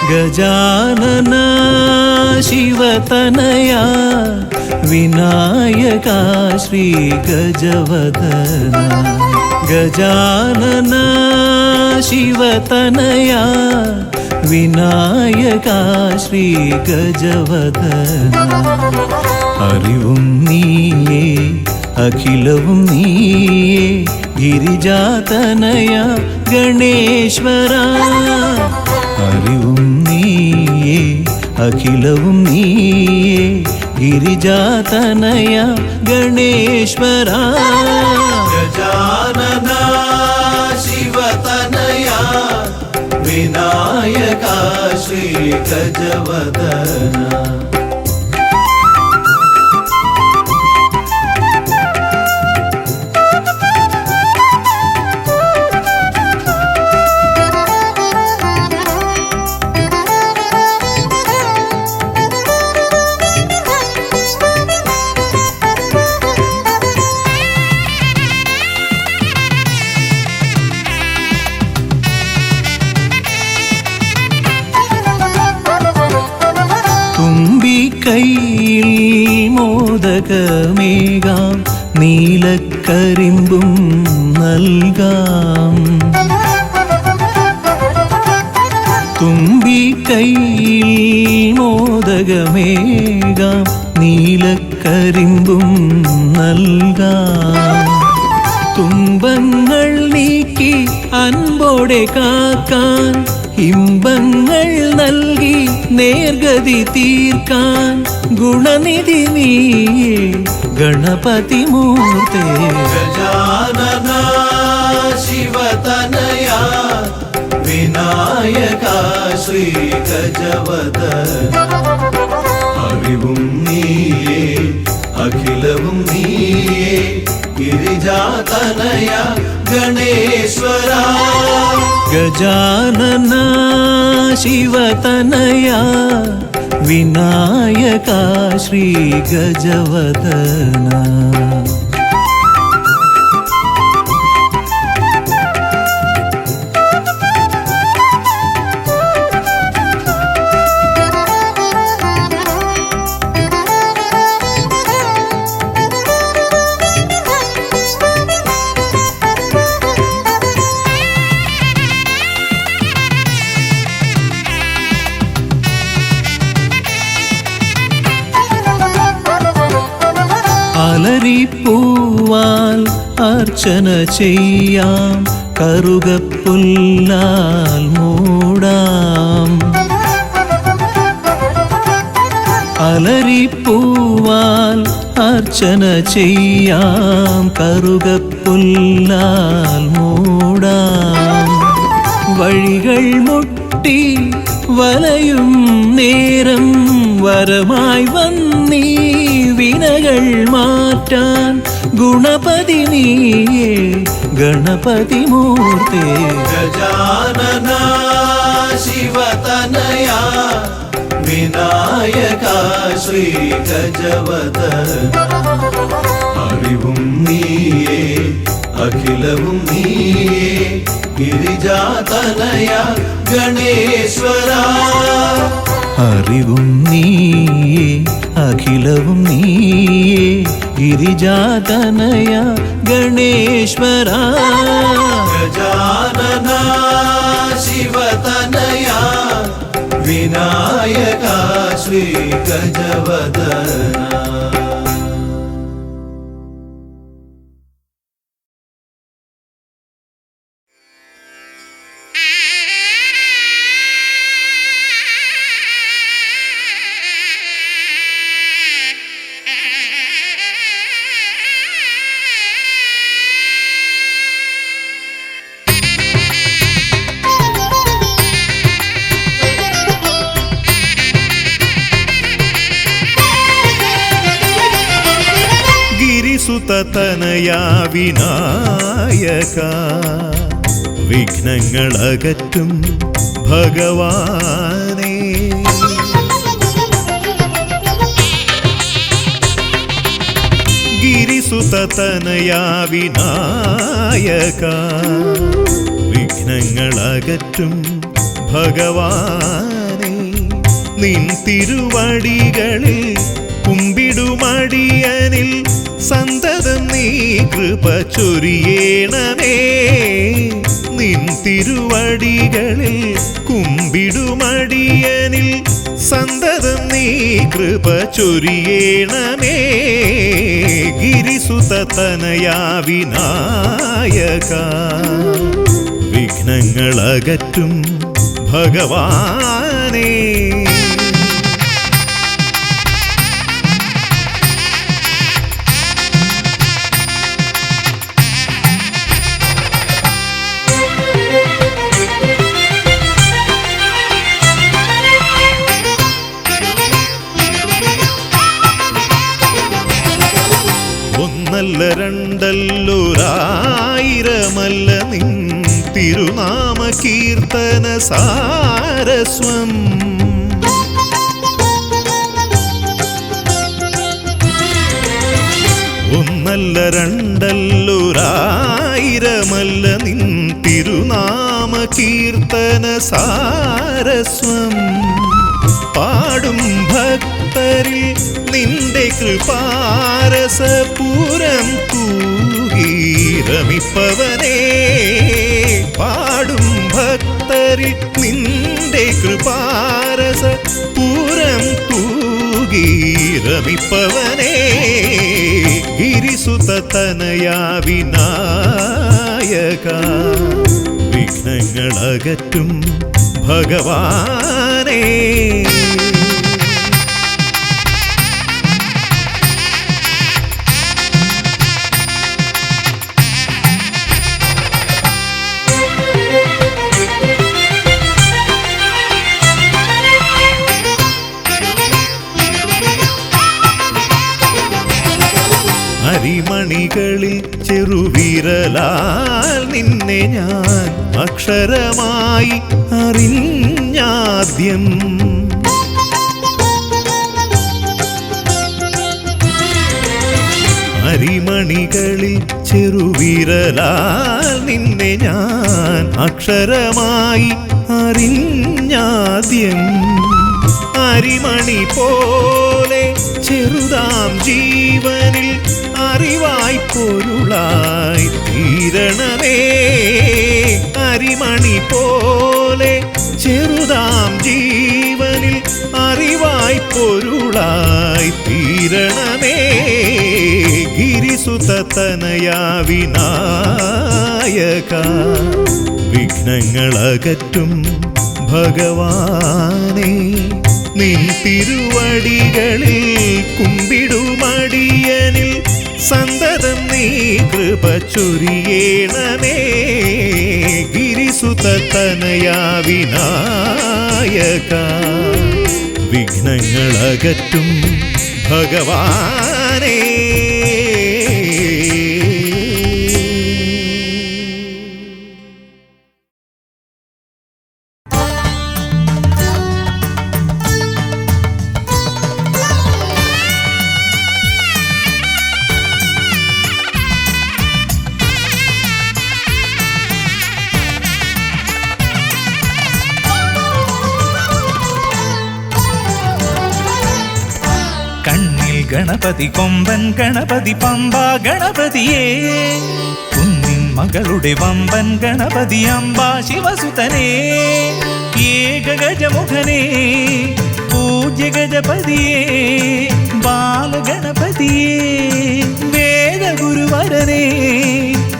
ഗജാനന ശിവതനയാ വിനായക ശ്രീ ഗജവദന ഗജാനന ശിവതനയാ വിനായക ശ്രീ ഗജവദന അറിവും നീയേ അഖിലവും നീയേ ഗിരിജാതനയ ഗണേശ്വര അറിവും നീയേ അഖിലവും നീയേ ഗിരിജാതനയ ഗണേശ്വര ഗജാനന ശിവതനയ വിനായക ശ്രീ ഗജവദന കൈയിൽ മോദകമേകാം നീലക്കരിമ്പും നൽകാം തുമ്പി കൈയിൽ മോദകമേകാം നീലക്കരിമ്പും നൽകാം തുമ്പങ്ങൾ നീക്കി അൻപോടെ കാക്കാൻ ഇമ്പങ്ങൾ നൽകി നേർഗതി തീർക്കാൻ ഗുണനിധി നീയേ ഗണപതി മൂർത്തേ ഗജാനന ശിവതനയ വിനായക ശ്രീ ഗജവദന അറിവും നീയേ അഖിലവും നീയേ ഗിരിജാതനയ ഗണേശ്വര ഗജാനന ശിവതനയ വിനായക ശ്രീ ഗജവദന അലരിപ്പൂവാൽ അർച്ചന ചെയ്യാം കറുകപ്പുല്ലാൽ മൂടാം അലരിപ്പൂവാൽ അർച്ചന ചെയ്യാം കറുകപ്പുല്ലാൽ മൂടാം വഴികൾ മുട്ടി വലയും നേരം വരമായി വന്നീ വിനകൾ മാറ്റാൻ ഗുണപതി നീയേ ഗണപതി മൂർത്തേ ഗജാനന ശിവതനയ വിനായക ശ്രീ ഗജവദന അറിവും നീയേ അഖിലവും നീയേ ഗിരിജാതനയ ഗണേശ്വര അറിവും നീയേ അഖിലവും നീയേ ഗിരിജാതനയ ഗണേശ്വര ഗജാനന ശിവതനയ വിനായക ശ്രീ ഗജവദന സുതനയാ വിനായക വിഘ്നങ്ങളകറ്റും ഭഗവാനേ ഗിരിസുതനയാ വിനായക വിഘ്നങ്ങളകറ്റും ഭഗവാനേ നിൻ തിരുവടികളിൽ കുമ്പിടുമടിയനിൽ സന്തതം നീ കൃപ ചൊരിയേണമേ. നിൻ തിരുവടികളിൽ കുമ്പിടുമടിയനിൽ സന്തതം നീ കൃപ ചൊരിയേണമേ. ഗിരിസുതനയാ വിനായക വിഘ്നങ്ങളകറ്റും ഭഗവാനേ. ഒന്നല്ല രണ്ടല്ലൊരായിരമല്ല നിൻ തിരുനാമ കീർത്തന സാരസ്വം. ഒന്നല്ല രണ്ടല്ലൊരായിരമല്ല നിൻ തിരുനാമ കീർത്തന സാരസ്വം. പാടും ഭക്തരിൽ നിന്റെ കൃപാരസപൂരം തൂകീരമിപ്പവനേ. പാടും ഭക്തരിൽ നിന്റെ കൃപാരസപൂരം തൂകീരമിപ്പവനേ. ഗിരിസുതനയാ വിനായക വിഘ്നങ്ങളകറ്റും ഭഗവാനേ. അരിമണികളിൽ ചെറുവിരലാൽ നിന്നെ ഞാൻ അക്ഷരമായി അറിഞ്ഞാദ്യം. അരിമണികളിൽ ചെറുവിരലാൽ നിന്നെ ഞാൻ അക്ഷരമായി അറിഞ്ഞാദ്യം. അരിമണി പോലെ ചെറുതാം ജീവനിൽ അറിവായി പൊരുളായി തീരണമേ. അരിമണി പോലെ ചെറുതാം ജീവനിൽ അറിവായി പൊരുളായി തീരണമേ. ഗിരിസുതനയാ വിനായക വിഘ്നങ്ങളകറ്റും ഭഗവാനേ. നിൻ തിരുവടികളിൽ കുമ്പിടുമടിയനിൽ സന്തതം നീ കൃപ ചൊരിയേണമേ. ഗിരിസുതനയാ വിനായക വിഘ്നങ്ങളകറ്റും ഭഗവാനേ. ഗണപതി കൊമ്പൻ ഗണപതി പമ്പ ഗണപതിയേ. കുന്നിൻ മകളുടെ വമ്പൻ ഗണപതി അമ്പ ശിവസുതനേ. ഏകഗജമുഖനേ പൂജ്യ ഗജപതിയേ. ബാലഗണപതിയേ വേദഗുരുവരനേ.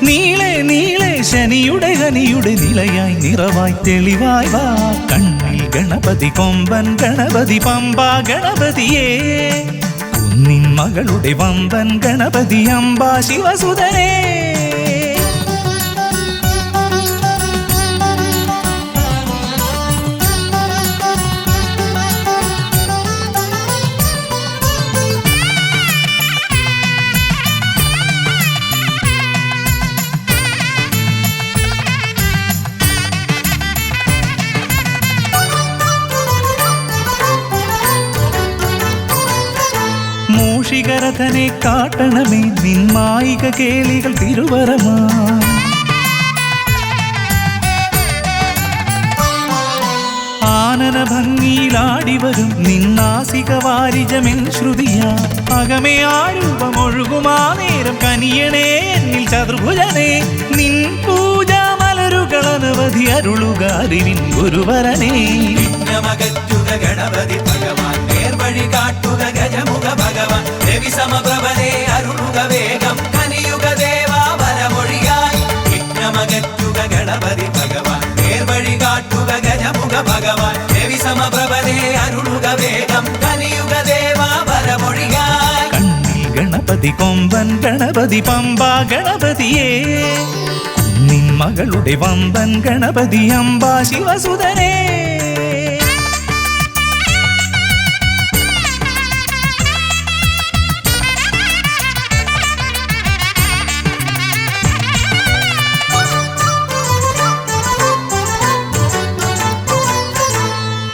നീളെ നീളെ ശനിയുടെ ഹനിയുടെ നിലയായി നിറവായി തെളിവായി വാ. കണ്ണിൽ ഗണപതി കൊമ്പൻ ഗണപതി പമ്പ ഗണപതിയേ. നിൻ മകളുടെ വമ്പൻ ഗണപതി അമ്പ ശിവസുതനേ. മൂഷികരഥനെ കാട്ടണമേ നിൻ മായിക കേളികൾ തിരുവരമാ. ആന കാനന ഭംഗിയിലാടിവരും നിന്നാസിക വാരിജമെൻ ശ്രുതിയാ അകമേ ആരൂപമൊഴുകുമാ നേരം കനിയണേ എന്നിൽ ചതുർഭുജനേ നിൻ പൂജാ മലരുകൾ അനവധി അരുളുകാരിൻ ഗുരുവരനേ വിഘ്നമകറ്റുക ഗണപതി ഭഗവാൻ നേർവഴി കാട്ടുക ഗജമുഖ ഭഗവാൻ രവി സമപ്രഭനെ അരുളുക വേഗം കനിയുക ദേവാ വരമൊഴിയായി വിഘ്നമകറ്റുക ഗണപതി ഭഗവാൻ നേർവഴി കാട്ടുക ഗജമുഖ ഭഗവാൻ രവി സമപ്രഭനെ അരുളുക വേഗം കനിയുക ദേവാ വരമൊഴിയായി കണ്ണിൽ ഗണപതി കൊമ്പൻ ഗണപതി പമ്പ ഗണപതിയേ നിൻ മകളുടെ വമ്പൻ ഗണപതി അംബാ ശിവസുതനേ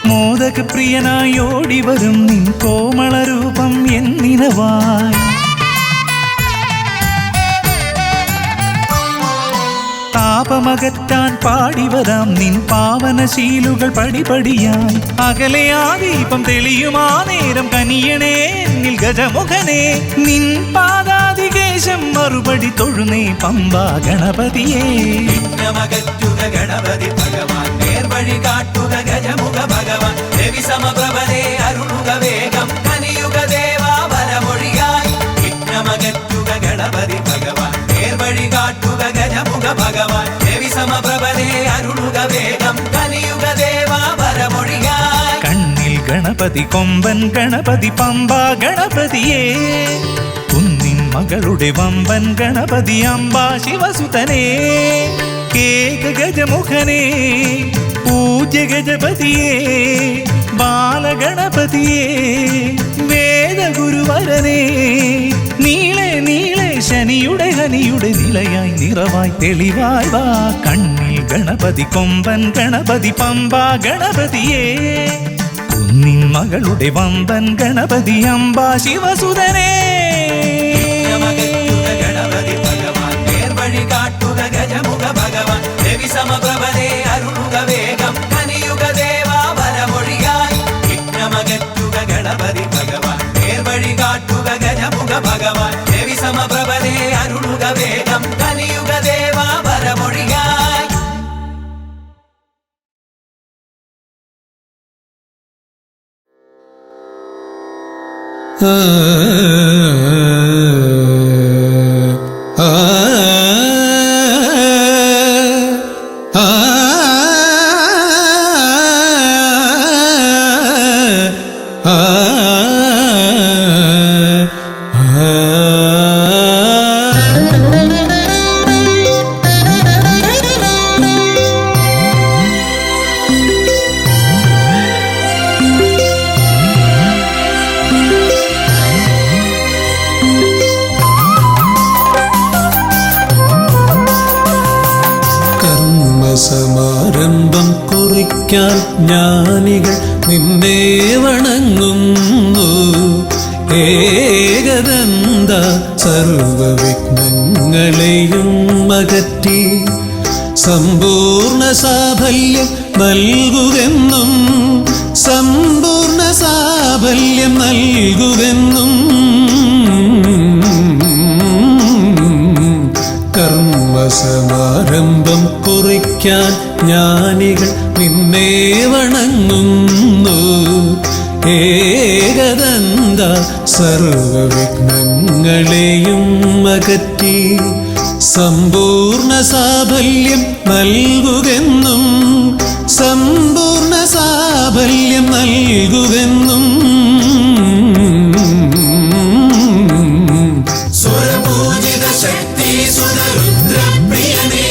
മോദക പ്രിയനായി ഓടിവരും നിൻ കോമളരൂപം എന്നിനവായി താപമകറ്റാൻ പാടിവരാം നിൻ പാവനശീലുകൾ പടിപടിയായി അകലെ ആ ദീപം തെളിയുമാ നേരം കനിയണേ എന്നിൽ ഗജമുഖനെ നിൻ പാദാതികേശം മറുപടി തൊഴുന്നേ പമ്പാ ഗണപതിയേ വിഘ്നമകറ്റുക ഗണപതി ഭഗവാൻ നേർവഴി കാട്ടുക ഗജമുഖ ഭഗവാൻ രവി സമപ്രഭനെ അരുളുക വേഗം കനിയുക ദേവാ വരമൊഴിയായി വിഘ്നമകറ്റുക ഗണപതി ഭഗവാൻ നേർവഴി കാട്ടുക ഗജമുഖ ഭഗവാൻ രവി സമപ്രഭനെ അരുളുക വേഗം കനിയുക ദേവാ വരമൊഴിയായി കണ്ണിൽ ഗണപതി കൊമ്പൻ ഗണപതി പമ്പ ഗണപതിയേ കുന്നിൻ മകളുടെ വമ്പൻ ഗണപതി അംബാ ശിവസുതനേ കേക ഗജമുഖനേ പൂജ്യ ഗജപതിയേ ബാലഗണപതിയേ വേദഗുരുവരനേ നീളെ നീളെ ശനിയുടെ ഹനിയുടെ നിലയായി നിറവായി തെളിവായി വാ കണ്ണിൽ ഗണപതി കൊമ്പൻ ഗണപതി പമ്പ ഗണപതിയേ കുന്നിൻ മകളുടെ വമ്പൻ ഗണപതി അംബാ ശിവസുതനേ വിഘ്നമകറ്റുക ഗണപതി ഭഗവാൻ നേർവഴി കാട്ടുക ഗജമുഖ ഭഗവാൻ രവി സമപ്രഭനെ അരുളുക വേഗം കനിയുക ദേവാ വരമൊഴിയായി വിഘ്നമകറ്റുക ഗണപതി ഭഗവാൻ നേർവഴി കാട്ടുക ഗജമുഖ ഭഗവാൻ രവി സമപ്രഭനെ അരുളുക വേഗം കനിയുക ദേവാ വരമൊഴിയായി സമാരംഭം കുറിക്കാൻ ജ്ഞാനികൾ നിന്നെ വണങ്ങുന്നു ഏകദന്ത സർവവിഘ്നങ്ങളെയും അകറ്റി സമ്പൂർണ്ണ സാഫല്യം നൽകുകെന്നും സമ്പൂർണ്ണ സാഫല്യം നൽകുകെന്നും കർമ്മസമാരംഭം കുറിക്കാൻ ജ്ഞാനികൾ നിന്നെ വണങ്ങുന്നു ഏകദന്ത സർവവിഘ്നങ്ങളെയും അകറ്റി സമ്പൂർണ്ണ സാഫല്യം നൽകുകെന്നും സമ്പൂർണ്ണ സാഫല്യം നൽകുകെന്നും സ്വരപൂജിത ശക്തി സുതരുദ്രപ്രിയനേ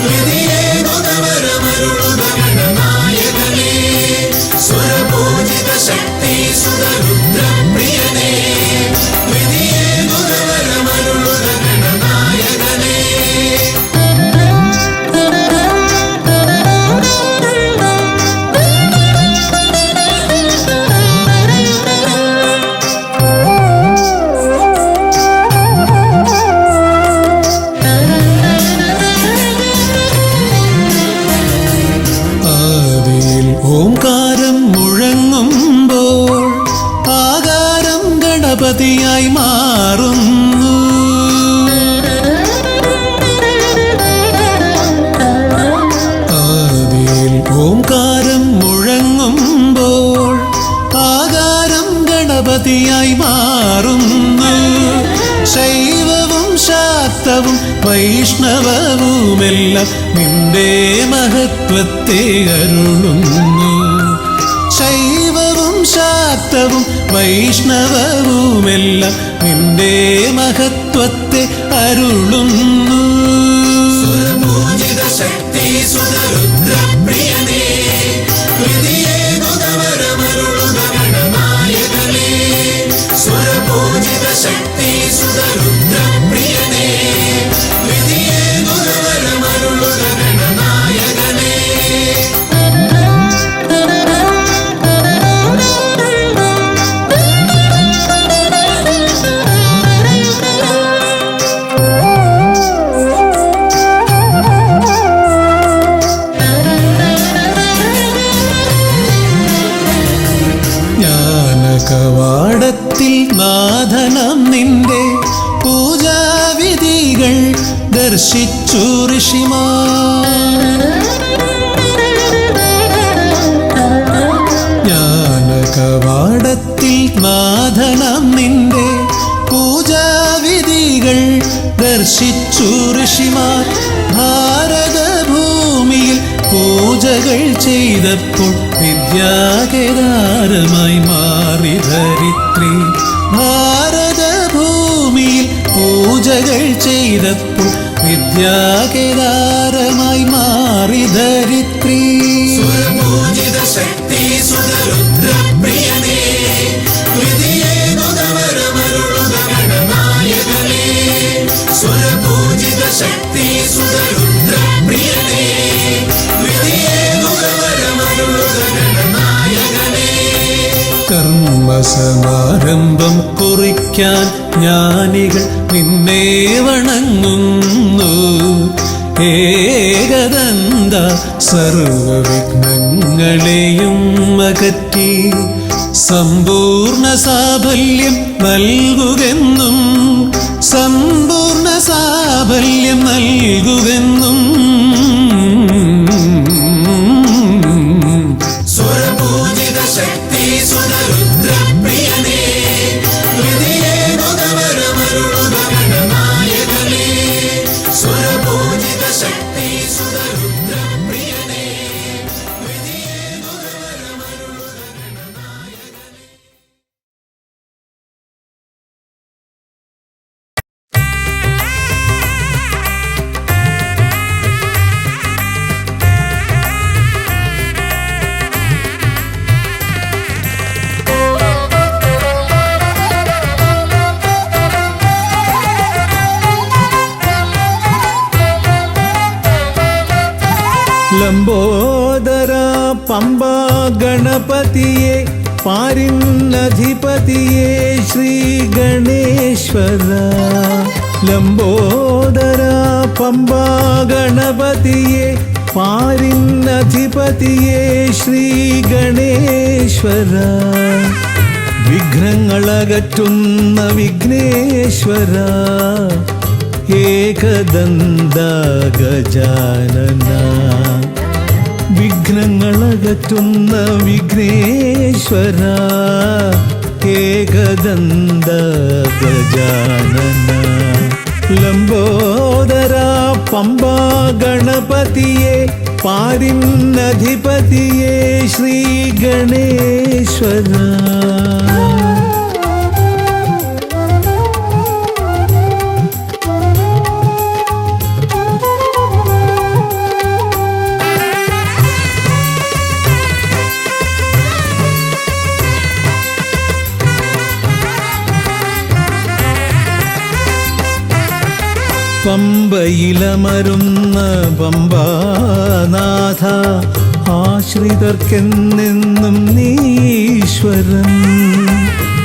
ഹൃദയേ മുതവരമരുളുക ഗണനായകനേ സ്വരപൂജിത ശക്തി സുതരുദ്രപ്രിയനേ ഹൃദയേ മുതവരമരുളുക ഗണനായകനേ ശാക്തവും വൈഷ്ണവവുമെല്ലാം നിന്റെ മഹത്വത്തെ അരുളുന്നു. ശൈവവും ശാക്തവും വൈഷ്ണവവുമെല്ലാം നിന്റെ മഹത്വത്തെ അരുളുന്നു. സുരപൂജിത ശക്തി സുതരുദ്രപ്രിയനേ, ഹൃദയേകുതവരമരുളുക ഗണനായകനേ. സുരപൂജിത ശക്തി സുതരുദ്രപ്രിയനേ, ഹൃദയേകുതവരമരുളുക ഗണനായകനേ. കവാടത്തിൽ നാഥനം നിന്റെ പൂജാവിധികൾ ദർശിച്ചു ഋഷിമാർ. ജ്ഞാനകവാടത്തിൽ നാഥനം നിന്റെ പൂജാവിധികൾ ദർശിച്ചു ഋഷിമാർ. ഭാരതഭൂമിയിൽ പൂജകൾ ചെയ്തപ്പോൾ വിദ്യാകേദാരമായി മാറി ധരിത്രി. ഭാരതഭൂമിയിൽ പൂജകൾ ചെയ്തപ്പോൾ വിദ്യാകേദാരമായി മാറി ധരിത്രി. സുരപൂജിത ശക്തി സുതരുദ്രപ്രിയനേ, ഹൃദയേകുതവരമരുളുക ഗണനായകനേ. സുരപൂജിത ശക്തി സുതരുദ്രപ്രിയനേ, ഹൃദയേകുതവരമരുളുക ഗണനായകനേ. കർമ്മസമാരംഭം കുറിക്കാൻ ജ്ഞാനികൾ നിന്നെ വണങ്ങുന്നു. ഏകദന്ത സർവവിഘ്നങ്ങളെയും അകറ്റി സമ്പൂർണ്ണ സാഫല്യം നൽകുകെന്നും സമ്പൂർണ്ണ സാഫല്യം നൽകുകെന്നും. സുരപൂജിത ശക്തി സുതരുദ്രപ്രിയനേ, ഹൃദയേകുതവരമരുളുക ഗണനായകനേ. സുരപൂജിത ശക്തി സുതരുദ്രപ്രിയനേ, ഹൃദയേകുതവരമരുളുക ഗണനായകനേ. ലംബോദര പമ്പ ഗണപതിയെ പാരിന്നധിപതിയെ ശ്രീ ഗണേശ്വര. ലംബോദര പമ്പ ഗണപതിയെ പാരിന്നധിപതിയെ ശ്രീ ഗണേശ്വര. വിഘ്നങ്ങളകറ്റുന്ന വിഘ്നേശ്വര, ഏകദന്ത ഗജാനന. വിഘ്നങ്ങളകറ്റുന്ന വിഘ്നേശ്വര, ഏകദന്ത ഗജാനന. ലംബോദര പമ്പ ഗണപതിയെ പാരിന്നധിപതിയെ ശ്രീ ഗണേശ്വര. പമ്പയിലമരുന്ന പമ്പാനാഥ, ആശ്രിതർക്കെന്നെന്നും നീശ്വരൻ.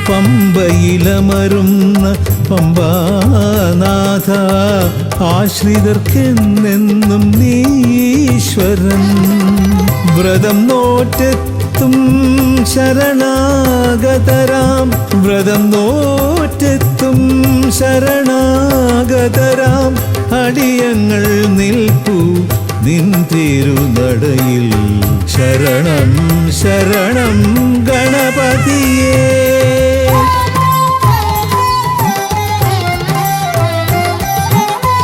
പമ്പയിലമരുന്ന പമ്പാനാഥ, ആശ്രിതർക്കെന്നെന്നും നീശ്വരൻ. വ്രതം നോറ്റെത്തും ശരണാഗതരാം, വ്രതം നോറ്റെത്തും ശരണാഗതരാം അടിയങ്ങൾ നിൽപ്പു നിൻ തിരുനടയിൽ. ശരണം ശരണം ഗണപതിയേ.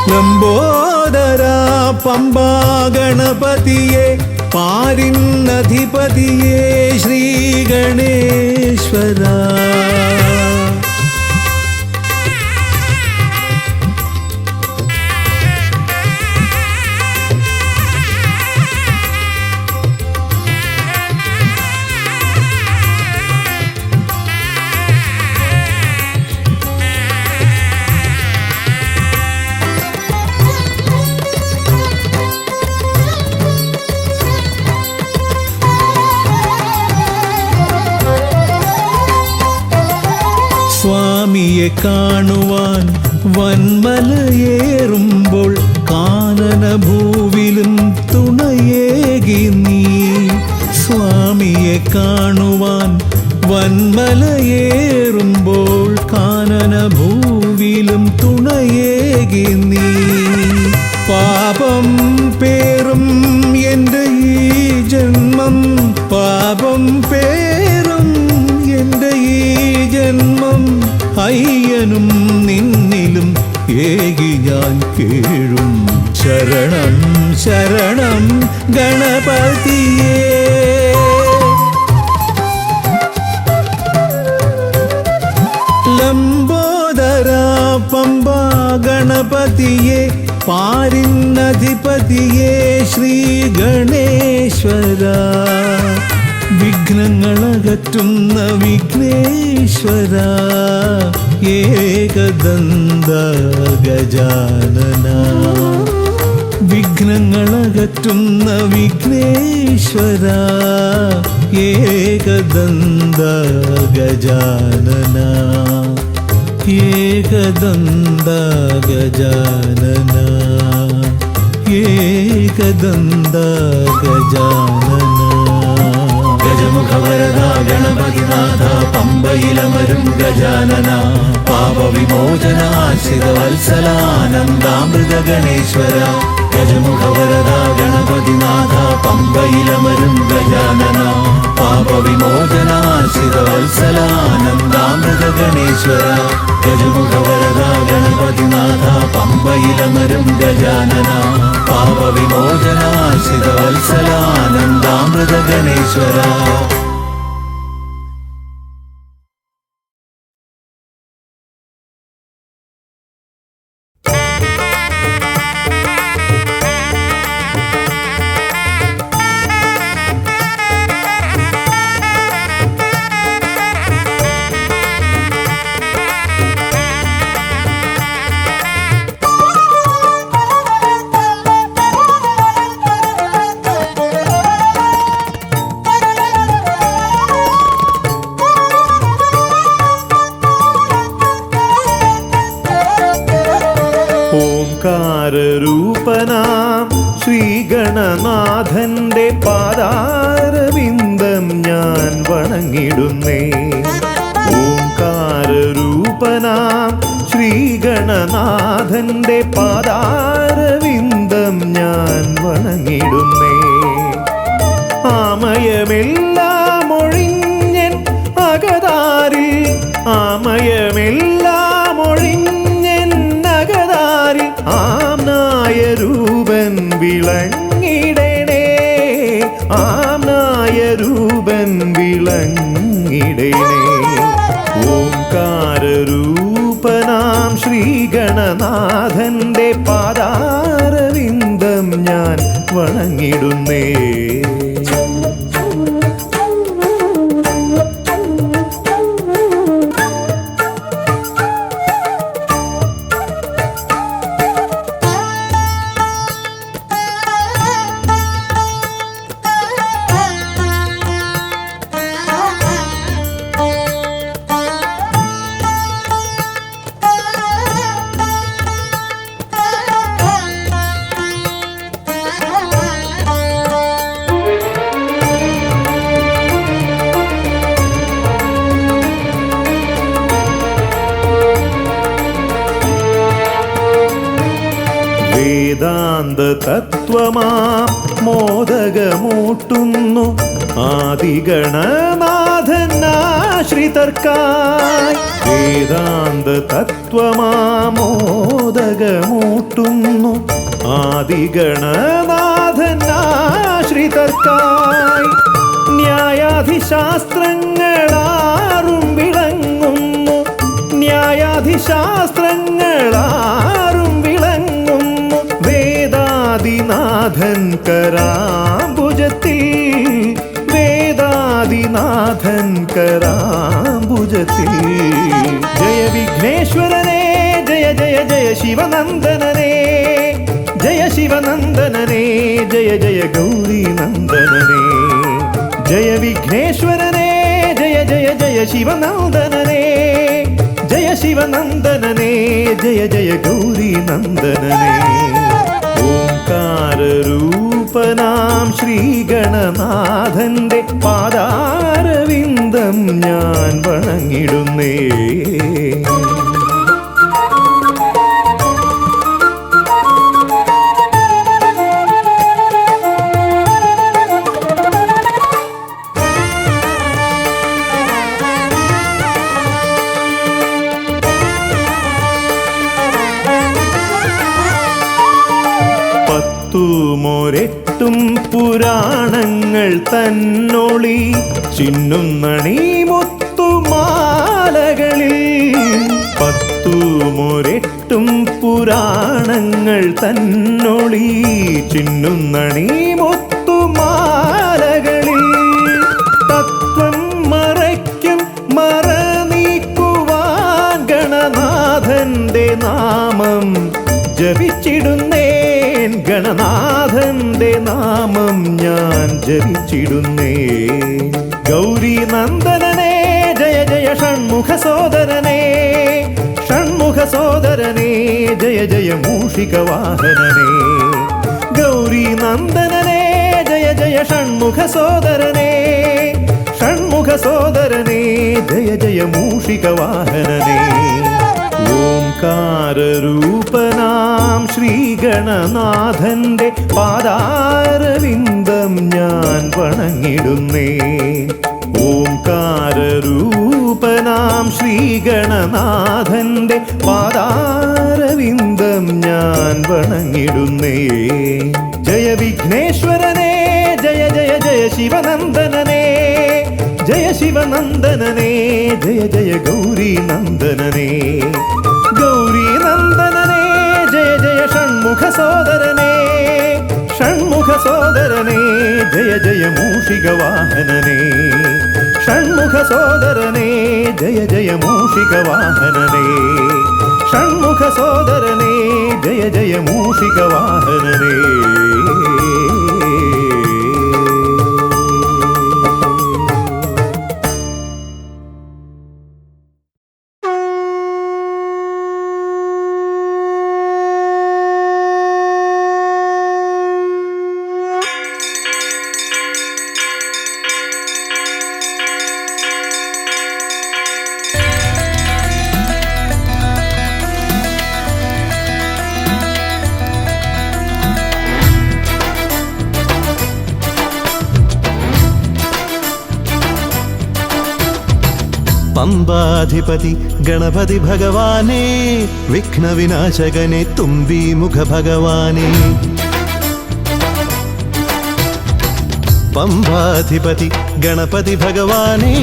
ലംബോദര പമ്പാ ഗണപതിയെ പാരിന്നധിപതിയെ ശ്രീ ഗണേശ്വര. സ്വാമിയെ കാണുവാൻ വന്മലയേറുമ്പോൾ കാനനഭൂവിലും തുണയേകി നീ. സ്വാമിയെ കാണുവാൻ വന്മലയേറുമ്പോൾ കാനനഭൂവിലും തുണയേകി നീ. പാപം പേറും എൻ്റെ ഈ ജന്മം, പാപം പേറും എൻ്റെ ഈ ജന്മം അയ്യനും നിന്നിലും ഏകി ഞാൻ കേഴും. ശരണം ശരണം ഗണപതിയേ. ലംബോദര പമ്പാ ഗണപതിയെ പാരിന്നധിപതിയെ ശ്രീ ഗണേശ്വര. വിഘ്നങ്ങളകറ്റുന്ന വിഘ്നേശ്വര ഏകദന്ത ഗജാനന. വിഘ്നങ്ങളകറ്റുന്ന വിഘ്നേശ്വര ഏകദന്ത ഗജാനന. ഏകദന്ത ഗജാനന, ഏകദന്ത ഗജാനന. ഗജമുഖവരദ ഗണപതിനാഥ പമ്പയിലമരും ഗജാനന. പാപവിമോചനാശ്രിതവത്സലാനന്ദാമൃത ഗണേശ്വര. ഗജമുഖവരദ ഗണപതിനാഥ പമ്പയിലമരും ഗജാനന. പാപവിമോചനാശ്രിതവത്സലാനന്ദാമൃത ഗണേശ്വര. ഗജമുഖവരദ ഗണപതിനാഥ പമ്പയിലമരും ഗജാനന. പാപവിമോചനാശ്രിതവത്സലാനന്ദാമൃത ഗണേശ്വര. ഓംകാരരൂപനാം ശ്രീഗണനാഥന്റെ പാദാരവിന്ദം ഞാൻ വണങ്ങിടുന്നേ. ഓംകാരരൂപനാം ശ്രീഗണനാഥന്റെ പാദാരവിന്ദം ഞാൻ വണങ്ങിടുന്നേ. ആമയമെല്ലാം ഒഴിഞ്ഞൻ അകതാരിൽ, ആമയമെല്ലാം ഒഴിഞ്ഞൻ അകതാരിൽ ആംനായ രൂപൻ വിളങ്ങിടണേ. ആംനായ രൂപൻ വിളങ്ങിടണേ. ഓംകാരരൂപനാം ശ്രീഗണനാഥന്റെ പാദാരവിന്ദം ഞാൻ വണങ്ങിടുന്നേ. വേദാന്ത തത്വമാം മോദകമൂട്ടുന്നു ആദിഗണനാഥനാ നാഥനാശ്രിതർക്കായി വേദാന്ത തത്വമാമോദകമൂട്ടുന്നു ആദിഗണനാഥനാശ്രിതർക്കായി ന്യായാധിശാസ്ത്രങ്ങളാറും വിളങ്ങുന്നു ന്യായാധിശാസ്ത്രങ്ങളാറും വിളങ്ങുന്നു വേദാദിനാഥൻ കരാംബുജത്തിൽ വേദാദിനാഥൻ കരാംബുജത്തിൽ ജയ വിഘ്നേശ്വരനേ ജയ ജയ ജയ ശിവനന്ദനനേ ജയ ശിവനന്ദനനേ ജയ ജയ ഗൗരി നന്ദനനേ ജയ വിഘ്നേശ്വരനേ ജയ ജയ ജയ ശിവനന്ദനനേ ജയ ശിവനന്ദനനേ ജയ ജയ ഗൗരി നന്ദനനേ ഓംകാരരൂപനാം ശ്രീഗണനാഥന്റെ പാദാരവിന്ദം ഞാൻ വണങ്ങിടുന്നേ പത്തുമൊരെട്ടും പുരാണങ്ങൾ തന്നൊളി ചിന്നുന്നണി മുത്തുമാലകളിൽ പത്തുമൊരെട്ടും പുരാണങ്ങൾ തന്നൊളി ചിന്നുന്നണി മുത്തുമാലകളിൽ തത്വം മറയ്ക്കും മറ നീക്കുവാൻ ഗണനാഥന്റെ നാമം ജപിച്ചിടുന്നേൻ ഗണനാഥന്റെ നാമം ഞാൻ ജപിച്ചിടുന്നേൻ ഗൗരി നന്ദനനേ ജയ ജയ ഷൺമുഖ സോദരനേ ഷൺമുഖ സോദരനേ ജയ ജയ മൂഷിക വാഹനനേ ഗൗരി നന്ദനനേ ജയ ജയ ഷൺമുഖ സോദരനേ ഷൺമുഖ സോദരനേ ജയ ജയ മൂഷിക വാഹനനേ ഓംകാരരൂപനാം ശ്രീഗണനാഥന്റെ പാദാരവിന്ദം ഞാൻ വണങ്ങിടുന്നേ ഓംകാരരൂപനാം ശ്രീഗണനാഥന്റെ പാദാരവിന്ദം ഞാൻ വണങ്ങിടുന്നേ ജയ വിഘ്നേശ്വരനേ ജയ ജയ ജയ ശിവനന്ദനനേ ജയ ശിവനന്ദനനേ ജയ ജയ ഗൗരി നന്ദനനേ ഗൗരി നന്ദനനേ ജയ ജയ ഷൺമുഖ സോദരനേ ഷൺമുഖ സോദരനേ ജയ ജയ മൂഷിക വാഹനനേ ഷൺമുഖ സോദരനേ ജയ ജയ മൂഷിക വാഹനനേ ഷൺമുഖ സോദരനേ ജയ ജയ മൂഷിക വാഹനനേ പമ്പാധിപതി ഗണപതി ഭഗവാനേ വിഘ്നവിനാശകനെ തുമ്പീമുഖ ഭഗവാനേ പമ്പാധിപതി ഗണപതി ഭഗവാനേ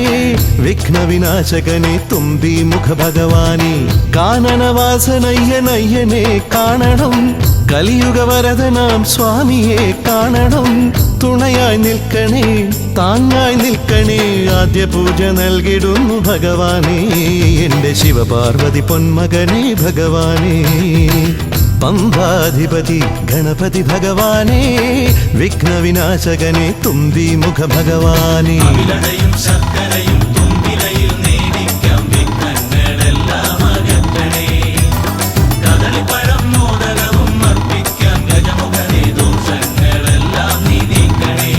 വിഘ്നവിനാശകനെ തുമ്പീമുഖ ഭഗവാനേ കാനനവാസനയ്യനയ്യനെ കാണണം കലിയുഗവരദനാം സ്വാമിയെ കാണണം തുണയായി നിൽക്കണേ താങ്ങായി നിൽക്കണേ ആദ്യ പൂജ നൽകിടുന്നു ഭഗവാനേ എൻ്റെ ശിവപാർവതി പൊന്മകനേ ഭഗവാനേ പമ്പാധിപതി ഗണപതി ഭഗവാനേ വിഘ്നവിനാശകനെ തുമ്പീമുഖ ഭഗവാനേ ശർക്കരയും തുമ്പിലയിൽ നേടിക്കാം വിഘ്നങ്ങളെല്ലാം അകറ്റണേ കദളിപ്പഴം മോദകവും അർപ്പിക്കാം ഗജമുഖനെ ദോഷങ്ങളെല്ലാം നീ നീക്കണേ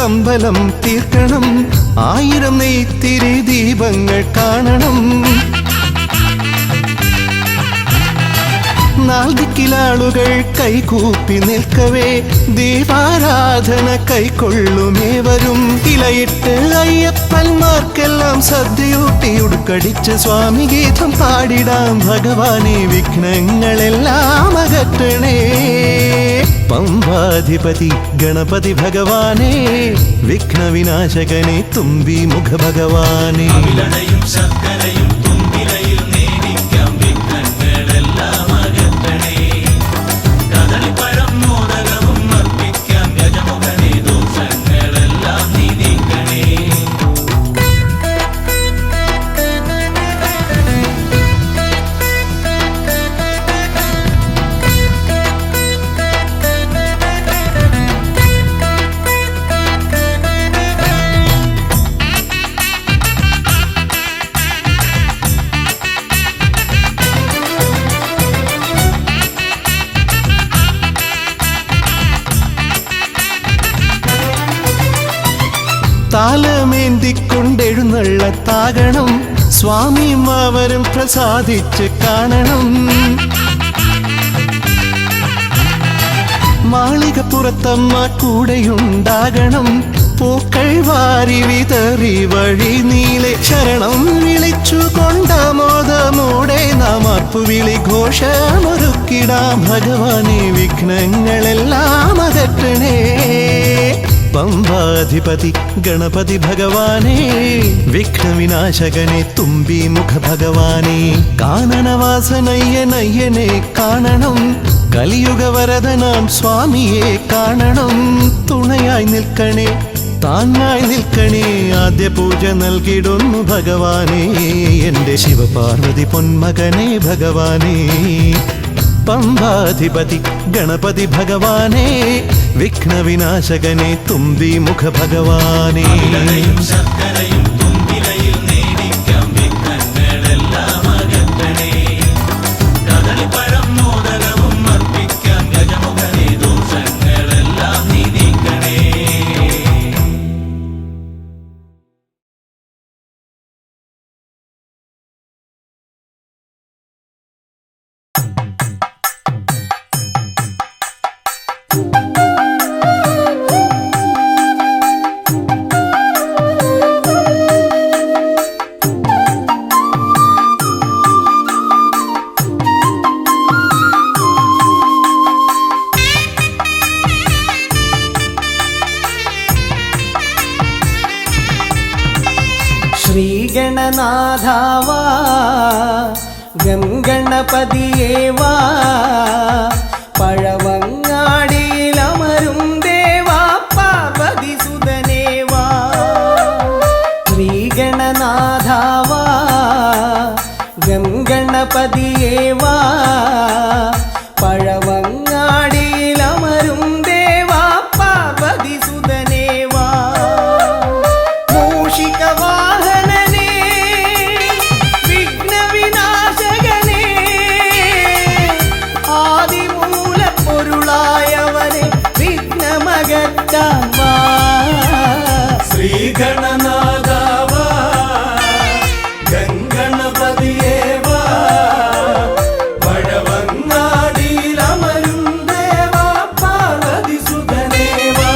തമ്പലം തീർക്കണം, 1000 നെയ്ത്തിരി ദീപങ്ങൾ കാണണം. 4 ദിക്കിലാളുകൾ കൈകൂപ്പി നിൽക്കവേ ദീപാരാധന കൈക്കൊള്ളുമേവരും. ഇലയിട്ട് അയ്യപ്പന്മാർക്കെല്ലാം സദ്യയൂട്ടി ഉടുക്കടിച്ച് സ്വാമി ഗീതം പാടിടാം. ഭഗവാനെ വിഘ്നങ്ങളെല്ലാം അകറ്റണേ. പമ്പാധിപതി ഗണപതി ഭഗവാനെ, വിഘ്നവിനാശകനെ തുമ്പി മുഖ ഭഗവാനെ. അവിലടയും ശർക്കരയും തുമ്പിലയിൽ നേദിക്കാം വിഘ്നങ്ങളെല്ലാം അകറ്റണേ. കദളിപ്പഴം മോദകവും അർപ്പിക്കാം ഗജമുഖനെ, ദോഷങ്ങളെല്ലാം നീ നീക്കണേ. താലമേന്തിക്കൊണ്ടെഴുന്നള്ളത്താകണം, സ്വാമിയും അവരും പ്രസാദിച്ച് കാണണം. മാളികപ്പുറത്തമ്മ കൂടെയുണ്ടാകണം, പൂക്കൾ വാരി വിതറി വഴി നീളെ ശരണം വിളിച്ചു കൊണ്ടാമോദമോടെ നാം അർപ്പുവിളി ഘോഷമൊരുക്കിടാം. ഭഗവാനെ വിഘ്നങ്ങളെല്ലാം അകറ്റണേ. പമ്പാധിപതി ഗണപതി ഭഗവാനെ, വിഘ്നവിനാശകനെ തുമ്പി മുഖ ഭഗവാനെ. കാനനവാസനയ്യനയ്യനെ കാണണം, കലിയുഗവരദനാം സ്വാമിയെ കാണണം. തുണയായി നിൽക്കണേ, താങ്ങായി നിൽക്കണേ, ആദ്യ പൂജ നൽകിടുന്നു ഭഗവാനെ. എൻ്റെ ശിവപാർവതി പൊന്മകനെ ഭഗവാനെ. പമ്പാധിപതി ഗണപതി ഭഗവാനെ, വിഘ്നവിനാശകനെ തുമ്പി മുഖ ഭഗവാനെ. അവിലടയും ശർക്കരയും തുമ്പിലയിൽ നേദിക്കാം വിഘ്നങ്ങളെല്ലാം അകറ്റണേ. കദളിപ്പഴം മോദകവും അർപ്പിക്കാം ഗജമുഖനെ, ദോഷങ്ങളെല്ലാം നീ നീക്കണേ. ശ്രീഗണനാഥാവാ ഗംഗണപതിയേവാ, പഴവങ്ങാടിയിലമരും ദേവാ പാർവതി സുതനേവാ. ശ്രീഗണനാഥാവാ ഗംഗണപതിയേവാ, പഴവങ്ങാടിയിലമരും ദേവാ പാർവതി സുതനേവാ. മൂഷികവാഹനനേ വിഘ്നവിനാശകനേ, ആദിമൂലപ്പൊരുളായവനെ വിഘ്നമകറ്റാൻ വാ. ശ്രീഗണനാഥാവാ ഗംഗണപതിയേവാ, പഴവങ്ങാടിയിലമരും ദേവാ പാർവതി സുതനേവാ.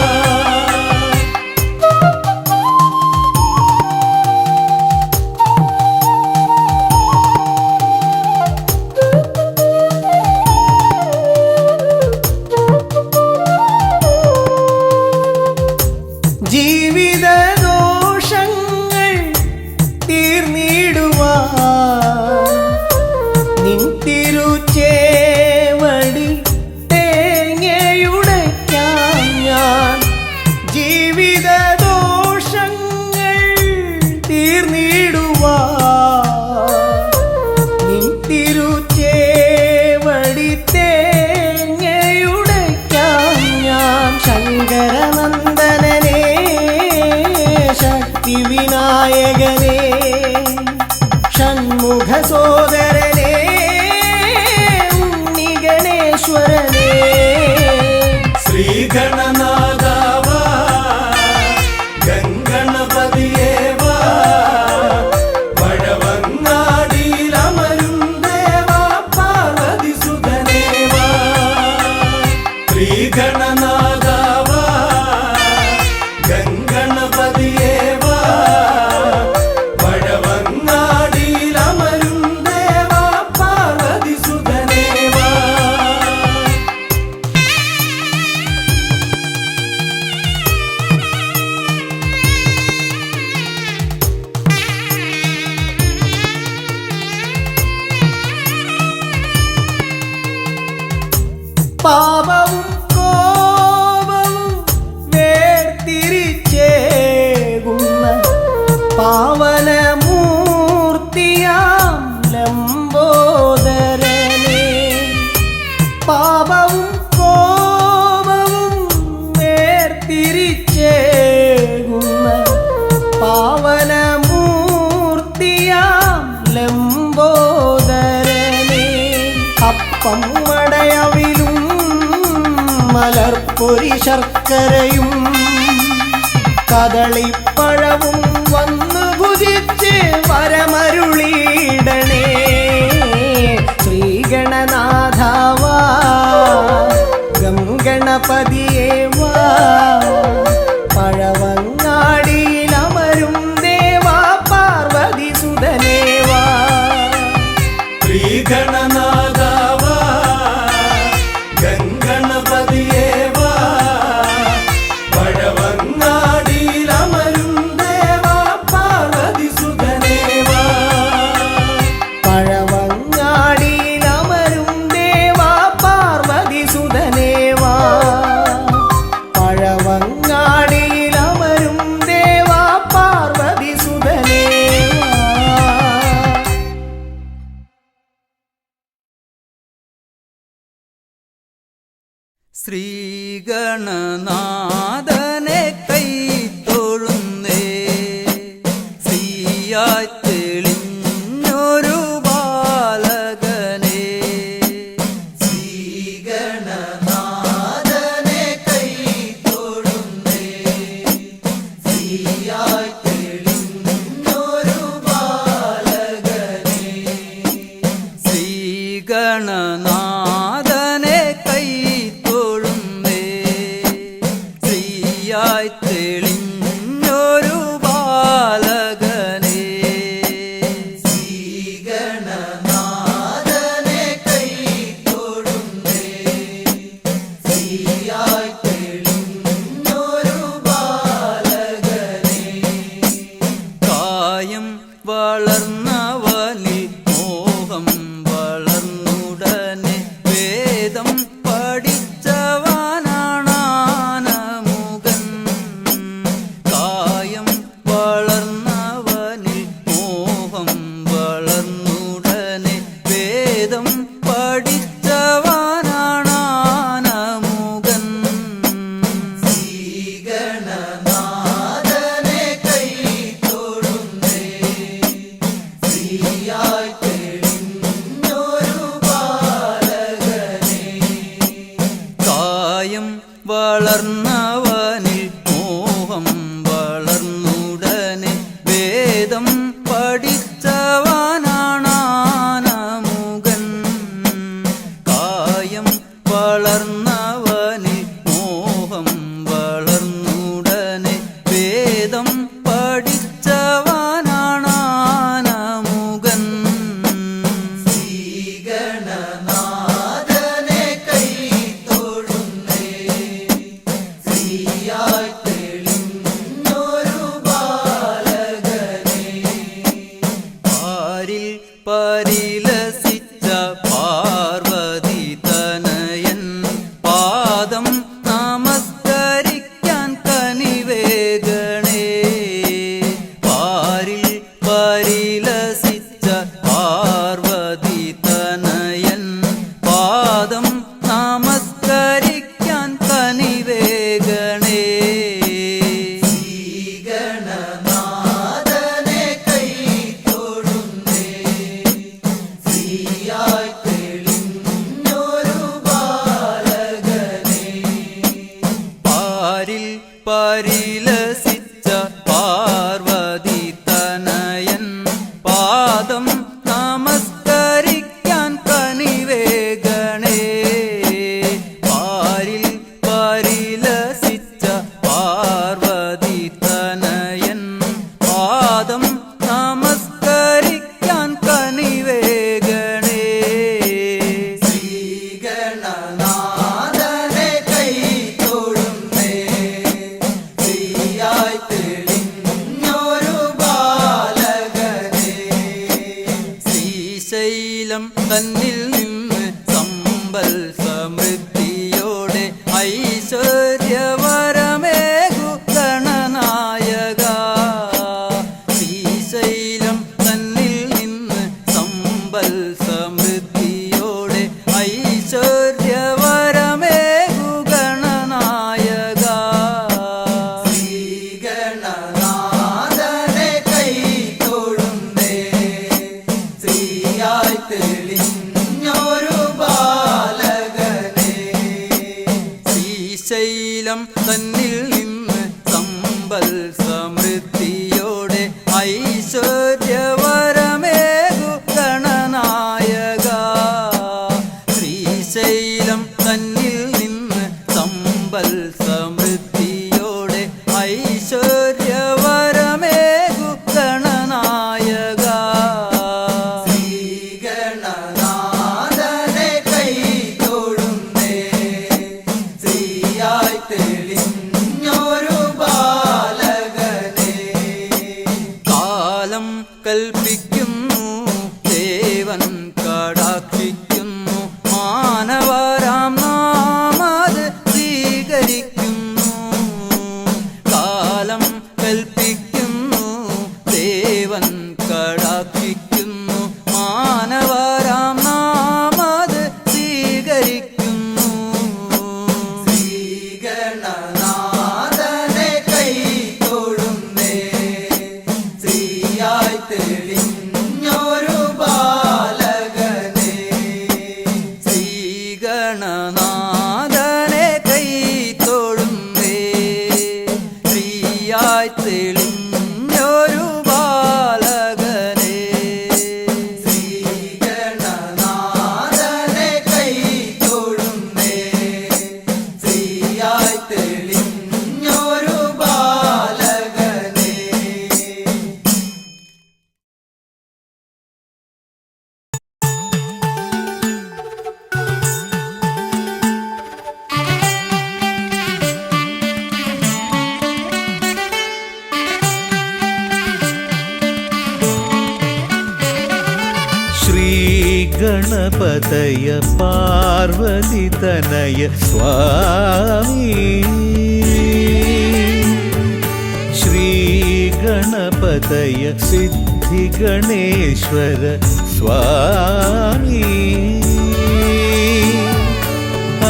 ജീവിതദോഷങ്ങൾ തീർന്നിടുവാൻ നിൻ തിരുച്ചേവടി തേങ്ങയുടയ്ക്കാൻ ഞാൻ. ജീവിതദോഷങ്ങൾ തീർന്നിടുവാൻ നിൻ തിരുച്ചേവടി തേങ്ങയുടയ്ക്കാൻ ഞാൻ. ശങ്കരനന്ദനനേ ശക്തിവിനായകനേ, ഷൺമുഖ സോദരനേ ഉണ്ണിഗണേശ്വരനേ. ശ്രീഗണനാഥാവാ പാവനമൂർത്തിയാം ലംബോദരനെ പാപവും കോപവും വേർതിരിച്ചേകുന്ന പാവനമൂർത്തിയാം ലംബോദരനെ അപ്പം മടയവിലും മലർപ്പൊരി ശർക്കരയും കദളിപ്പഴവും വന്നു ഭുജിച്ച് വരമരുളിയിടണേ ശ്രീഗണനാഥാവാ ഗംഗണപതിയേ വാ പഴവങ്ങാടിയിലമരും ദേവാ പാർവതി സുതനേ വാ ശ്രീഗണനാഥാവാ ഗംഗണപതിയേ വാ പഴവങ്ങാടിയിലമരും ദേവാ പാർവതി സുതനേ വാ പഴവങ്ങാടിയിലമരും ദേവാ പാർവതി സുതനേ വാ പഴവങ്ങാടിയിലമരും ദേവാ പാർവതി സുതനേ വാ. ശ്രീഗണനാഥനെ കൈത്തൊഴുന്നേ ശ്രീയായി തെളിഞ്ഞൊരു ബാലകനെ ശ്രീഗണനാഥനെ കൈത്തൊഴുന്നേ ശ്രീയായി തെളിഞ്ഞൊരു ബാലകനെ ശ്രീഗണനാഥനെ കൈത്തൊഴുന്നേ ശ്രീയായി തെളിഞ്ഞൊരു ബാലകനെ ശ്രീഗണനാഥനെ കൈത്തൊഴുന്നേ ശ്രീയായി തെളിഞ്ഞൊരു ബാലകനെ കായം വളർന്നവനിൽ മോഹം വളർന്നുടനെ വേദം പഠിച്ചവനാണാനമുകൻ കായം വളർന്നവനിൽ മോഹം വളർന്നുടനെ വേദം പഠിച്ചവനാണാനമുകൻ ശ്രീഗണനാഥനെ കൈത്തൊഴുന്നേ ശ്രീയായി തെളിഞ്ഞൊരു ബാലകനെ കായം വളർന്നവനിൽ മോഹം വളർന്നുടനെ വേദം പഠിച്ചവനാണാനമുകൻ കായം വളർന്നവനിൽ മോഹം വളർന്നുടനെ വേദം പഠിച്ചവനാണാനമുകൻ ശ്രീഗണനാഥനെ കൈത്തൊഴുന്നേ ശ്രീയായി തെളിഞ്ഞൊരു ബാലകനെ പാരിൽ പരിലസിച്ച പാർവതി തനയൻ പാദം നമസ്കരിക്കാൻ കനിവേഗണേ പാരിൽ പരിലസിച്ച പാർവതി തനയൻ പാദം നമസ്കരിക്കാൻ കനിവേഗണേ ശ്രീഗണനാഥനെ കൈത്തൊഴുന്നേ ശ്രീയായി തെളിഞ്ഞൊരു ബാലകനെ പാരിൽ പരിലസിച്ച പാർവതി തനയൻ പാദം നമസ്കരിക്കാൻ കനിവേഗണേ പാരിൽ പരിലസിച്ച പാർവതി തനയൻ പാദം നമസ്കരിക്കാൻ കനിവേഗണേ ശ്രീഗണനാഥനെ കൈത്തൊഴുന്നേ ശ്രീയായി തെളിഞ്ഞൊരു ബാലകനെ ശ്രീശൈലം തന്നിൽ നിന്ന് സമ്പൽ സമൃദ്ധിയോടെ ഐശ്വര്യവരമേകു ഗണനായക ശ്രീ കാലം കൽപ്പിക്കുന്നു ദേവൻ കടാക്ഷിക്കുന്നു മാനവരാം നാം അത് സ്വീകരിക്കുന്നു കാലം കൽപ്പിക്കുന്നു ദേവൻ കടാക്ഷിക്കുന്നു മാനവരാം നാം അത് സ്വീകരിക്കുന്നു ശ്രീഗണനാഥനെ കൈ തൊഴുന്നേ ശ്രീയായി തെളിഞ്ഞൊരു ബാലകനെ ശ്രീഗണനാഥനെ കൈ തൊഴുന്നേ ശ്രീയായി തെളിഞ്ഞൊരു ബാലകനെ ശ്രീഗണനാഥനെ കൈ തൊഴുന്നേ ശ്രീയായി തെളിഞ്ഞൊരു ബാലകനെ ശ്രീഗണപതയ പാർവതിതനയ സ്വാമി ശ്രീഗണപതയ സിദ്ധിഗണേശ്വര സ്വാമി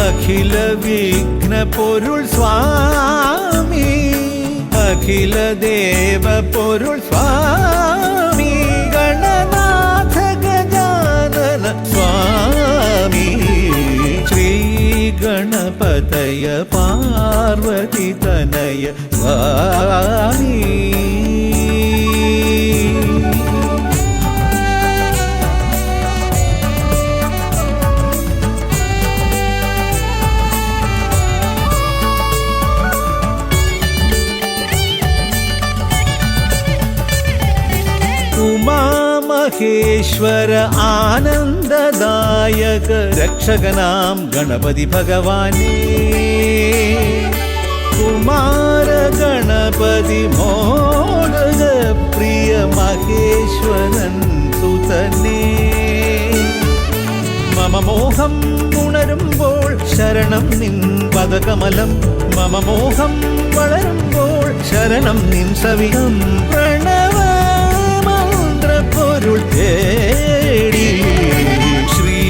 അഖില വിഘ്ന പൊരുൾ സ്വാമി അഖില ദേവ പൊരുൾ സ്വാമി ഗണനാഥ ഗജാനന സ്വാമി ശ്രീ ഗണപതയ പാർവതിതനയ സ്വാമി ഉമാമഹേശ്വര ആനന്ദദായക രക്ഷകനാം ഗണപതി ഭഗവാനേ കുമാര ഗണപതി മോദക പ്രിയ മഹേശ്വരൻ സുതനേ മമ മോഹം ഉണരുമ്പോൾ ശരണം നിൻ പദകമലം മമ മോഹം വളരുമ്പോൾ ശരണം നിൻ സവിധം പ്രണവ പൊരുൾ തേടി ശ്രീ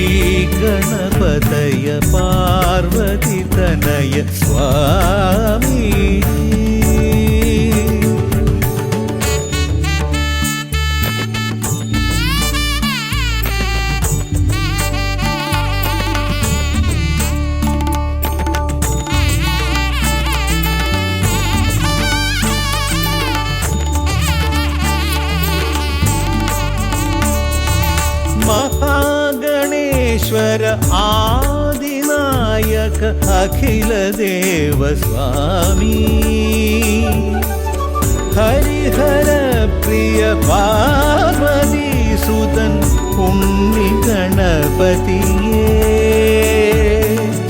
ഗണപതയ പാർവതിതനയ സ്വാമി മഹാഗണേശ്വര ആദിനായക അഖില ദേവ സ്വാമി ഹരിഹര പ്രിയ പാർവതി സുതൻ ഉണ്ണി ഗണപതിയേ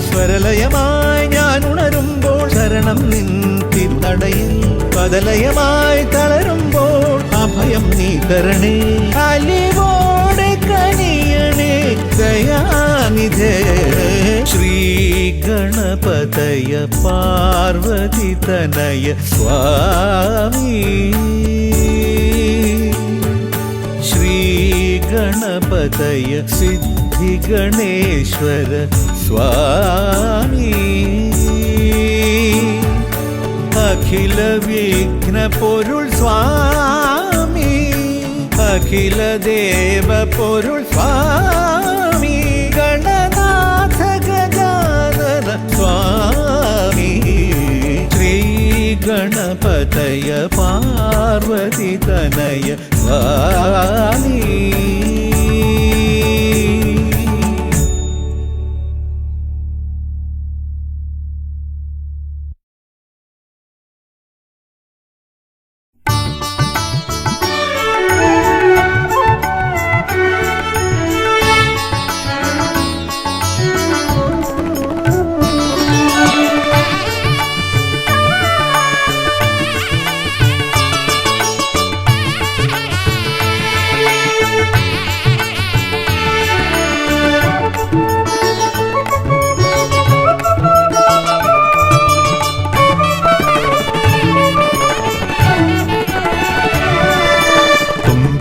സ്വരലയമായി ഞാൻ ഉണരുമ്പോൾ ശരണം നിൻ തിരുനടയിൽ പദലയമായി തളരുമ്പോൾ അഭയം നീ തരണേ അലിവോടെ കനിയണേ ദയാനിധേ ശ്രീ ഗണപതയ പാർവതിതനയ സ്വാമി ശ്രീ ഗണപതയ സിദ്ധിഗണേശ്വര സ്വാമി അഖില വിഘ്ന പൊരുൾ സ്വാമി അഖില ദേവ പൊരുൾ സ്വാമി ഗണനാഥ ഗജാനന സ്വാമി ശ്രീ ഗണപതയ പാർവതിതനയ സ്വാമി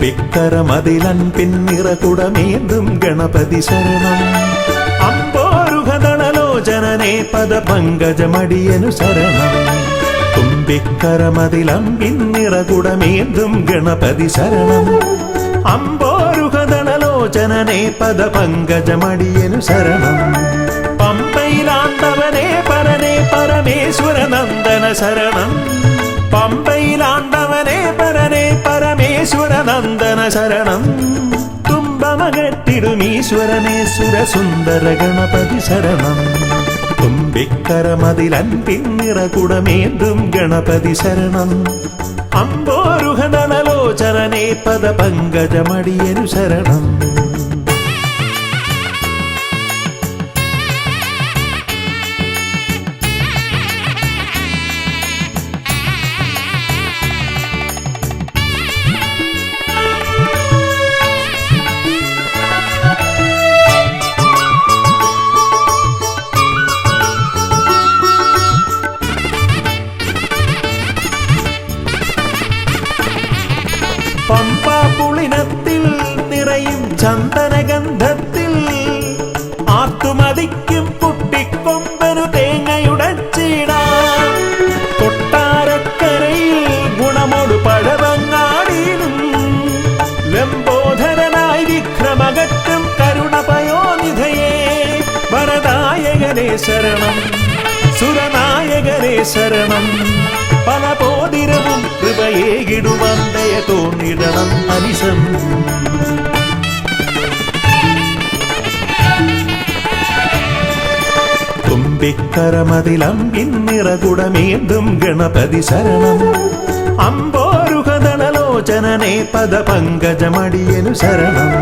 തുമ്പിക്കരമതിലൻപിൻ നിറകുടമേന്തും ഗണപതി ശരണം അമ്പോരുഹദളലോചനനെ പദപങ്കജമടിയനു ശരണം തുമ്പിക്കരമതിലൻപിൻ നിറകുടമേന്തും ഗണപതി ശരണം അമ്പോരുഹദളലോചനനെ പദപങ്കജമടിയനു ശരണം പമ്പയിലാണ്ടവനെ പരനെ പരമേശ്വരനന്ദന ശരണം പമ്പയിലാണ്ടവനെ പരനെ പരമേശ്വരനന്ദന ശരണം തുമ്പമകറ്റിടുമീശ്വരനെ സുരസുന്ദര ഗണപതി ശരണം തുമ്പിക്കരമതിലൻപിൻ നിറകുടമേന്തും ഗണപതി ശരണം അമ്പോരുഹദളലോചനനെ പദപങ്കജമടിയനു ശരണം പമ്പാപുളിനത്തിൽ നിറയും ചന്ദനഗന്ധത്തിൽ ആത്തുമതിക്കും കുട്ടിക്കൊമ്പനു തേങ്ങയുടച്ചിടാം കൊട്ടാരക്കരയിൽ ഗുണമൊടു പഴവങ്ങാടിയിലും ലംബോധരനായി വിക്രമകറ്റും കരുണപയോനിധയേ വരദായകനേ ശരണം സുരനായകനേ ശരണം പല പോതിരവും കൃപയേകിടുവന്തയ തോന്നിടണം അനിശം തുമ്പിക്കരമതിലംപിൻ നിറകുടമേന്തും ഗണപതി ശരണം അമ്പോരുഹദളലോചനനെ പദപങ്കജമടിയനു ശരണം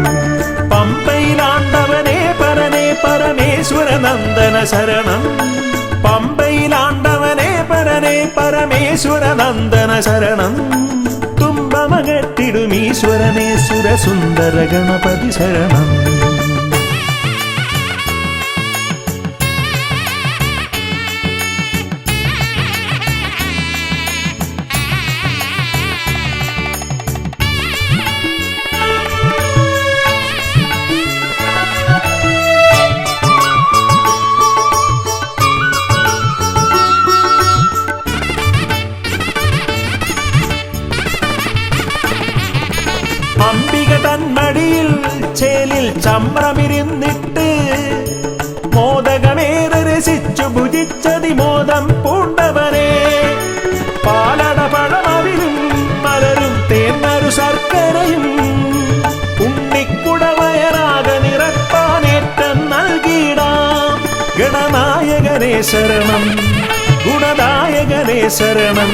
പമ്പയിലാണ്ടവനെ പരനെ പരമേശ്വരനന്ദന ശരണം പമ്പയിലാണ്ടവനെ പരനെ പരമേശ്വരനന്ദന ശരണം തുമ്പമകറ്റിടുമീശ്വരനെ സുരസുന്ദര ഗണപതി ശരണം അംബിക തന്മടിയിൽ ചേലിൽ ചമ്രമിരുന്നിട്ട് മോദകമേറെ രസിച്ചു ഭുജിച്ചതിമോദം പൂണ്ടവനെ പാലട പഴമവിലും മലരും തേന്നരു ശർക്കരയും ഉണ്ണിക്കുടവയറാക നിറപ്പാനേറ്റം നൽകിയിടാം ഗണനായകനേ ശരണം ഗുണദായകനേ ശരണം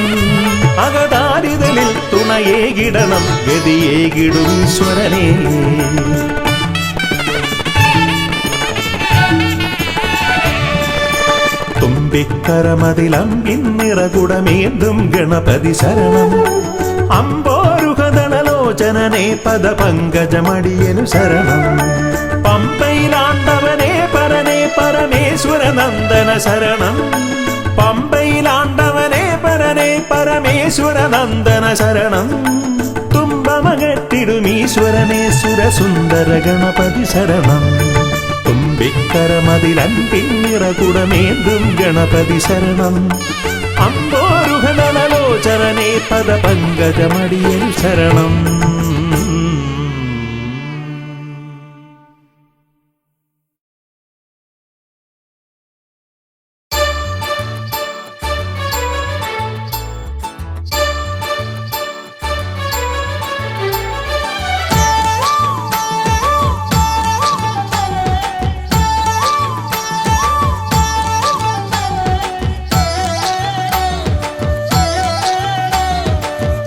അകതാരിതലിൽ തുണയേകിടണം ഗതിയേകിടും ഈശ്വരനേ തുമ്പിക്കരമതിലംപിൻ നിറകുടമേന്തും ഗണപതി ശരണം അമ്പോരുഹദളലോചനനെ പദപങ്കജമടിയനു ശരണം പമ്പയിലാണ്ടവനെ പരനെ പരമേശ്വരനന്ദന ശരണം പമ്പയിലാണ്ടവനെ പരനെ പരമേശ്വരനന്ദന ശരണം തുമ്പമകറ്റിടുമീശ്വരനെ സുരസുന്ദര ഗണപതി ശരണം തുമ്പിക്കരമതിലൻപിൻ നിറകുടമേന്തും ഗണപതി ശരണം അമ്പോരുഹദളലോചനനെ പദപങ്കജമടിയനു ശരണം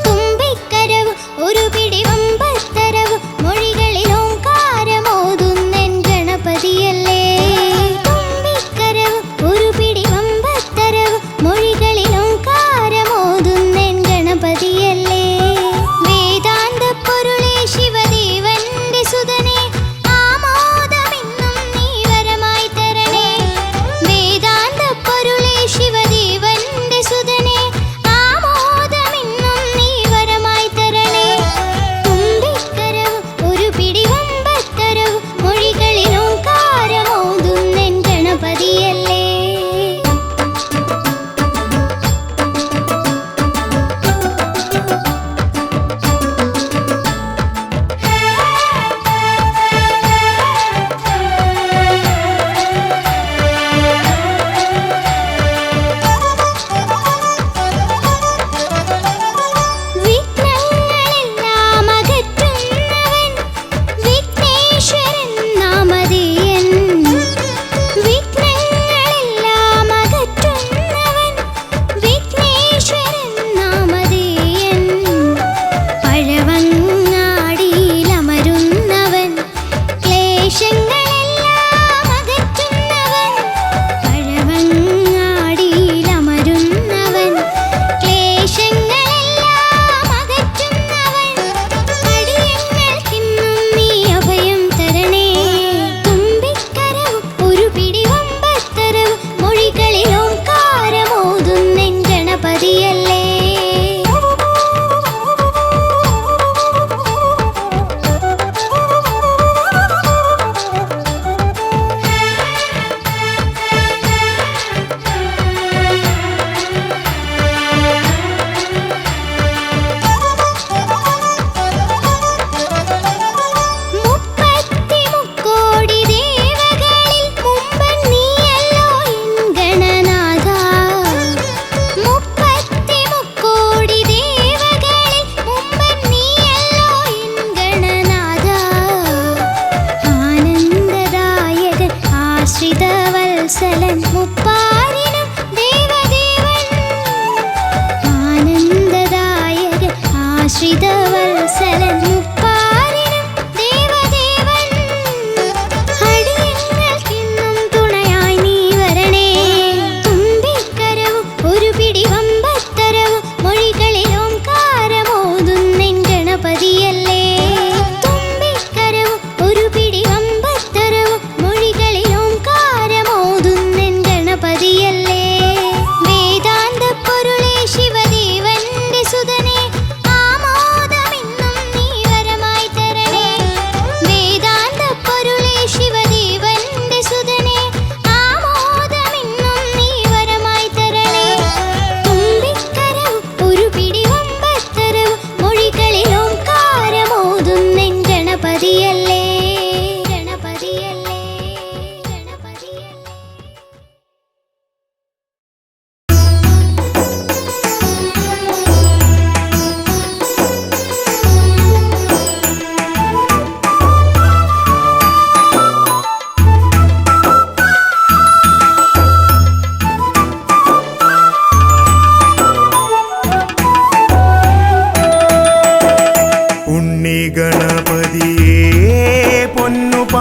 തുമ്പിക്കരവ് ഒരു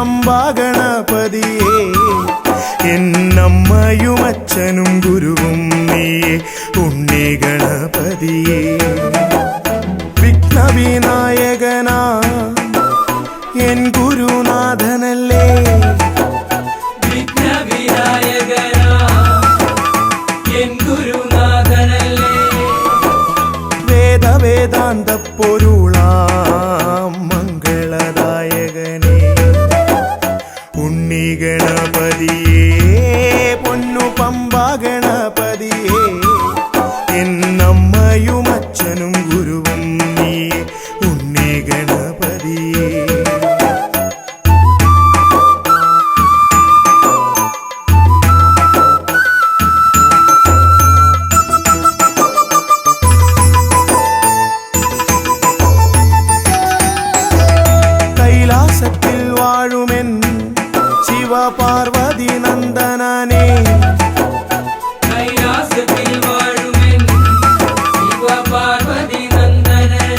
പമ്പാ ഗണപതിയേ എന്നമ്മയും അച്ഛനും ഗുരുവും നീയേ ഉണ്ണി ഗണപതിയേ വിഘ്നവിനായകനാ എൻ ഗുരുനാഥനല്ലേ വേദാന്ത പൊരുളാം മംഗളദായകനേ ഉണ്ണി ഗണപതിയേ പൊന്നു പമ്പാ ഗണപതിയേ എന്നമ്മയും അച്ഛനും ഗുരുവും നീ ഉണ്ണി ഗണപതിയേ കൈലാസത്തിൽ വാഴുമെൻ ശിവപാർവതി നന്ദനനേ കൈലാസത്തിൽ വാഴുമെൻ ശിവപാർവതി നന്ദനനേ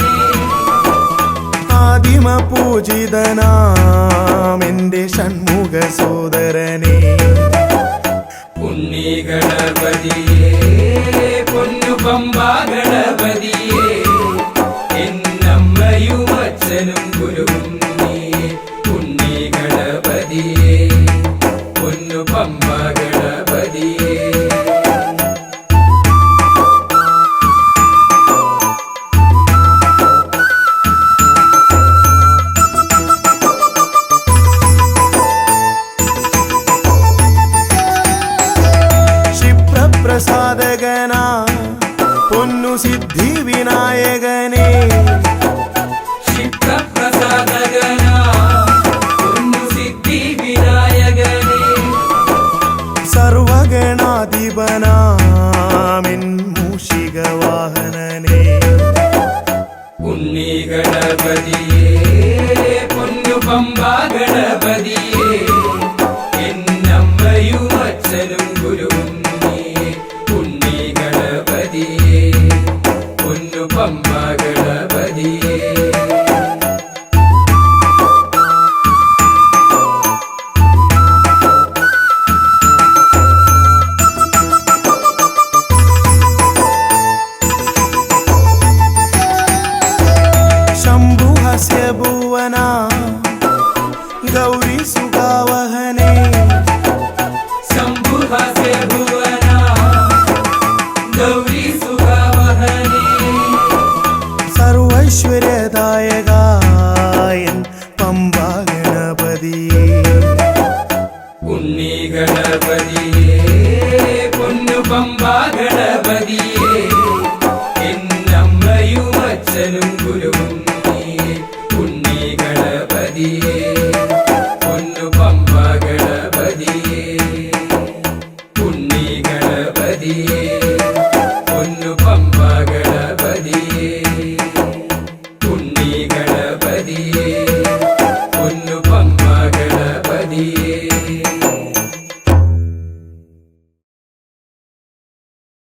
ആദിമ പൂജിതനാം എന്റെ ഷൺമുഖ സോദരനേ ഉണ്ണി ഗണപതിയേ പൊന്നു പമ്പാ ഗണപതിയേ എന്നമ്മയും അച്ഛനും ഗുരുവും നീയേ ഉണ്ണി ഗണപതിയേ പൊന്നു പമ്പാ ഗണപതിയേ ക്ഷിപ്രപ്രസാദകനാ പൊന്നു സിദ്ധി വിനായകനേ ക്ഷിപ്രപ്രസാദകനാ പൊന്നു സിദ്ധി വിനായകനേ സർവഗണാധിപനാമിൻ മൂഷിക വാഹനനേ ഉണ്ണി ഗണപതിയേ പൊന്നു പമ്പാ ഗണപതിയേ എന്നമ്മയും അച്ഛനും ഗുരുവും നീയേ ഉണ്ണി ഗണപതിയേ പൊന്നു പമ്പാ ഗണപതിയേ ശംഭുഹസ്യ ഭുവന ഗൗരി സുഗാവഹനേ ശംഭുഹസ്യ ഭുവന ഗൗരി സുഗാവഹനേ സർവൈശ്വര്യദായക